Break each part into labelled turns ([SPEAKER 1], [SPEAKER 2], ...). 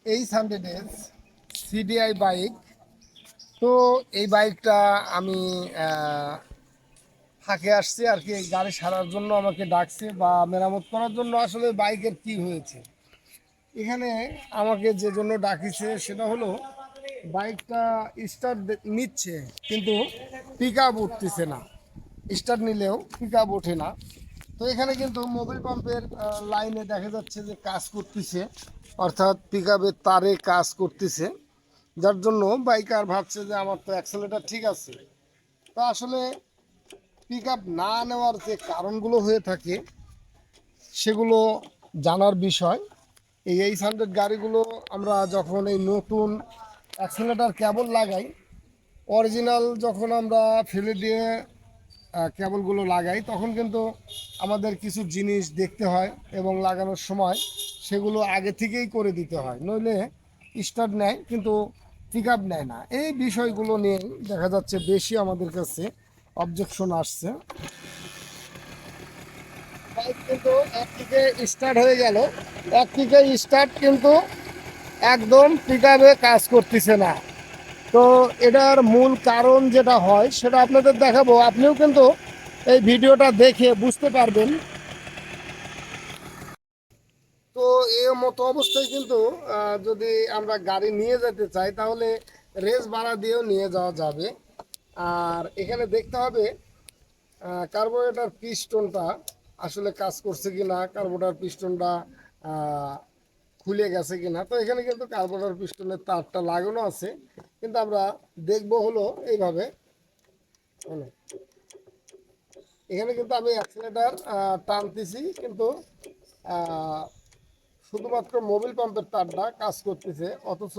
[SPEAKER 1] H100s CDI bike. তো এই বাইকটা আমি ফাঁকে আসছি আর কি, গাড়ি সারার জন্য আমাকে ডাকছে বা মেরামত করার জন্য। আসলে বাইকের কি হয়েছে এখানে আমাকে যে জন্য ডাকিছে সেটা হলো বাইকটা স্টার্ট নিচ্ছে কিন্তু পিক আপ উঠতেছে না। স্টার্ট নিলেও পিক আপ ওঠে না। তো এখানে কিন্তু মোবিল পাম্পের লাইনে দেখা যাচ্ছে যে কাজ করতেছে, অর্থাৎ পিক আপের তারে কাজ করতেছে, যার জন্য বাইকার ভাবছে যে আমার তো অ্যাক্সেলেটার ঠিক আছে। তো আসলে পিক আপ না নেওয়ার যে কারণগুলো হয়ে থাকে সেগুলো জানার বিষয়। এই H100 গাড়িগুলো আমরা যখন এই নতুন অ্যাক্সেলেটার কেবল লাগাই, অরিজিনাল যখন আমরা ফেলে দিয়ে কেবলগুলো লাগাই, তখন কিন্তু আমাদের কিছু জিনিস দেখতে হয় এবং লাগানোর সময় সেগুলো আগে থেকেই করে দিতে হয়, নইলে স্টার্ট নেয় কিন্তু পিক আপ নেয় না। এই বিষয়গুলো নিয়ে দেখা যাচ্ছে বেশি আমাদের কাছে অবজেকশন আসছে। বাইক কিন্তু একদিকে স্টার্ট হয়ে গেল, একদিকে স্টার্ট কিন্তু একদম পিক আপে কাজ করতেছে না। তো এটার মূল কারণ যেটা হয় সেটা আপনাদের দেখাবো, আপনিও কিন্তু এই ভিডিওটা দেখে বুঝতে পারবেন। তো এই মতো অবস্থায় কিন্তু যদি আমরা গাড়ি নিয়ে যেতে চাই তাহলে রেস ভাড়া দিয়েও নিয়ে যাওয়া যাবে। আর এখানে দেখতে হবে কার্বোরেটর পিস্টনটা আসলে কাজ করছে কিনা, কার্বোরেটর পিস্টনটা খুলে গেছে কিনা। তো এখানে কিন্তু কার্বোরেটর পিস্টনের তারটা লাগানো আছে, কিন্তু আমরা দেখব হলো এইভাবে। এখানে কিন্তু আমি অ্যাক্সিলেটার টানতেছি কিন্তু শুধুমাত্র মোবিল পাম্পের তারটা কাজ করতেছে, অথচ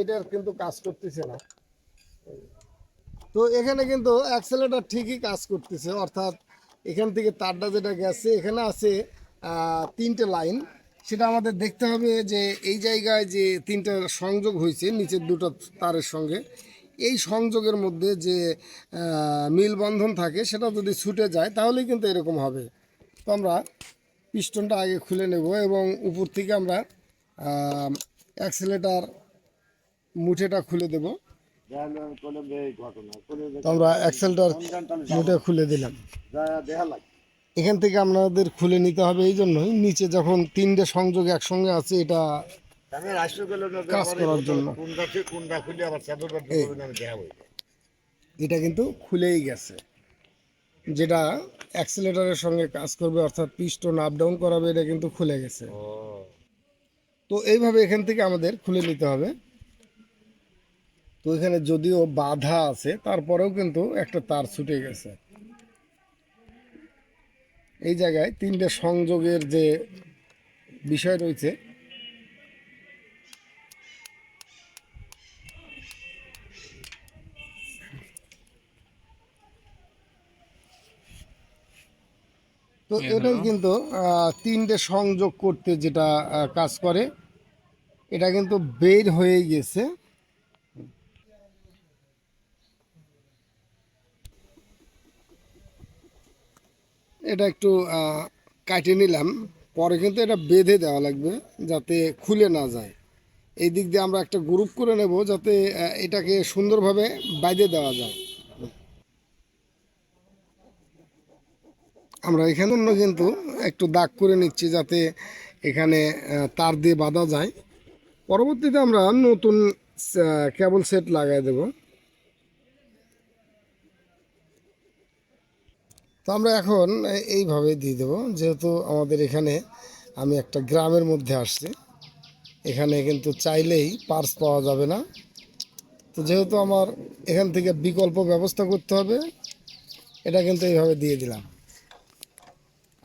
[SPEAKER 1] এটার কিন্তু কাজ করতেছে না। তো এখানে কিন্তু অ্যাক্সেলেটার ঠিকই কাজ করতেছে, অর্থাৎ এখান থেকে তারটা যেটা গেছে এখানে আছে তিনটে লাইন। সেটা আমাদের দেখতে হবে যে এই জায়গায় যে তিনটা সংযোগ হয়েছে নিচের দুটো তারের সঙ্গে, এই সংযোগের মধ্যে যে মিলবন্ধন থাকে সেটা যদি ছুটে যায় তাহলেই কিন্তু এরকম হবে। তো আমরা পিস্টনটা আগে খুলে নেব এবং উপর থেকে আমরা অ্যাক্সেলেটার মুঠেটা খুলে দেব। তো আমরা অ্যাক্সেলটার মুঠে খুলে দিলাম। এখান থেকে আপনাদের খুলে নিতে হবে এই জন্যই, নিচে যখন তিনটে সংযোগ একসঙ্গে আছে এটা কাজ করার জন্য। এটা কিন্তু খুলেই গেছে, যেটা অ্যাক্সেলেটারের সঙ্গে কাজ করবে অর্থাৎ পিস্টন আপ ডাউন করাবে, এটা কিন্তু খুলে গেছে। তো এইভাবে এখান থেকে আমাদের খুলে নিতে হবে। তো এখানে যদিও বাধা আছে তারপরেও কিন্তু একটা তার ছুটে গেছে। এই জায়গায় তিনটে সংযোগের যে বিষয় রয়েছে, তো এটাই কিন্তু তিনটে সংযোগ করতে যেটা কাজ করে, এটা কিন্তু বের হয়ে গেছে। এটা একটু কাটে নিলাম, পরে কিন্তু এটা বেঁধে দেওয়া লাগবে যাতে খুলে না যায়। এই দিক দিয়ে আমরা একটা গ্রুপ করে নেব যাতে এটাকে সুন্দরভাবে বাইধে দেওয়া যায়। আমরা এখানে অন্য কিন্তু একটু দাগ করে নিচ্ছি যাতে এখানে তার দিয়ে বাঁধা যায়। পরবর্তীতে আমরা নতুন কেবল সেট লাগাই দেব। তো আমরা এখন এইভাবে দিয়ে দেবো, যেহেতু আমাদের এখানে আমি একটা গ্রামের মধ্যে আসছি, এখানে কিন্তু চাইলেই পার্স পাওয়া যাবে না। তো যেহেতু আমার এখান থেকে বিকল্প ব্যবস্থা করতে হবে, এটা কিন্তু এইভাবে দিয়ে দিলাম।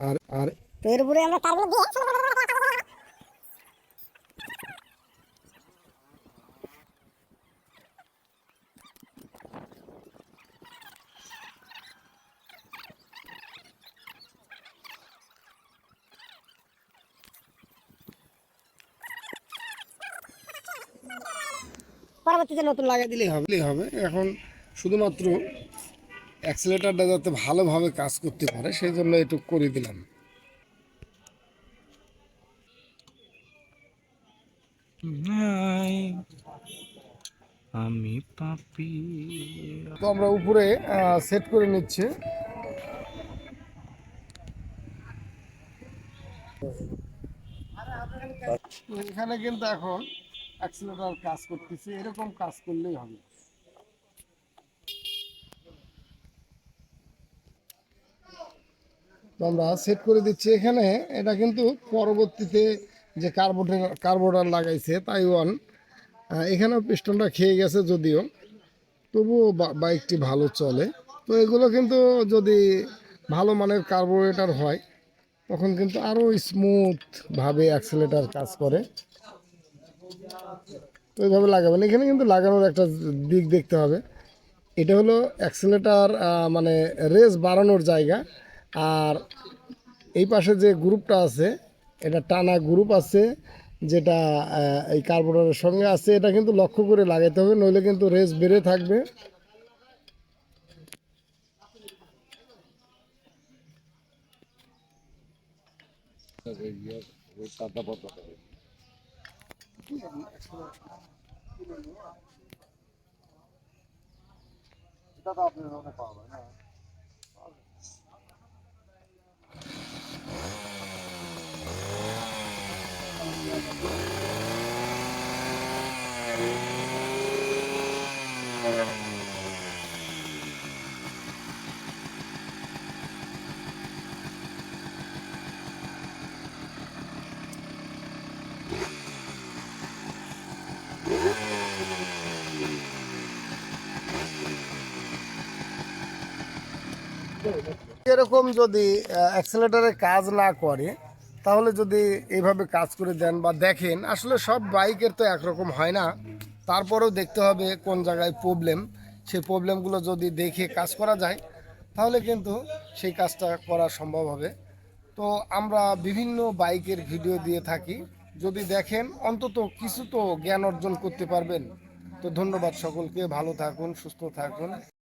[SPEAKER 1] আর আর এর উপরে আমরা তারগুলো দিয়ে পরবর্তীতে নতুন লাগাই দিলেই হবে। এখন শুধুমাত্র অ্যাক্সিলেটারটা যাতে ভালোভাবে কাজ করতে পারে সেই জন্য এটুকু করে দিলাম।
[SPEAKER 2] নাই আমি পাপি।
[SPEAKER 1] তো আমরা উপরে সেট করে নিচ্ছি। তো এখানে কিন্তু এখন অ্যাক্সিলারেটর কাজ করতেছে, এরকম কাজ করলেই হবে। তো আমরা সেট করে দিচ্ছি এখানে। এটা কিন্তু পরবর্তীতে যে কার্বোরেটর লাগাইছে তাইওয়ান, এখানেও পিস্টনটা খেয়ে গেছে যদিও, তবুও বাইকটি ভালো চলে। তো এগুলো কিন্তু যদি ভালো মানের কার্বোরেটর হয় তখন কিন্তু আরও স্মুথভাবে অ্যাক্সিলেটার কাজ করে। তো এইভাবে লাগাবেন। এখানে কিন্তু লাগানোর একটা দিক দেখতে হবে। এটা হলো অ্যাক্সিলেটার মানে রেস বাড়ানোর জায়গা। আর এই পাশে যে গ্রুপটা আছে এটা টানা গ্রুপ আছে, যেটা এই কার্বোরেটরের সঙ্গে আছে। এটা কিন্তু লক্ষ্য করে লাগাইতে হবে, নইলে কিন্তু রেস বেড়ে থাকবে। এরকম যদি অ্যাক্সেলেটারে কাজ না করে, তাহলে যদি এইভাবে কাজ করে দেন বা দেখেন, আসলে সব বাইকের তো একরকম হয় না। তারপরেও দেখতে হবে কোন জায়গায় প্রবলেম। সেই প্রবলেমগুলো যদি দেখে কাজ করা যায় তাহলে কিন্তু সেই কাজটা করা সম্ভব হবে। তো আমরা বিভিন্ন বাইকের ভিডিও দিয়ে থাকি, যদি দেখেন অন্তত কিছু তো জ্ঞান অর্জন করতে পারবেন। তো ধন্যবাদ সকলকে, ভালো থাকুন, সুস্থ থাকুন।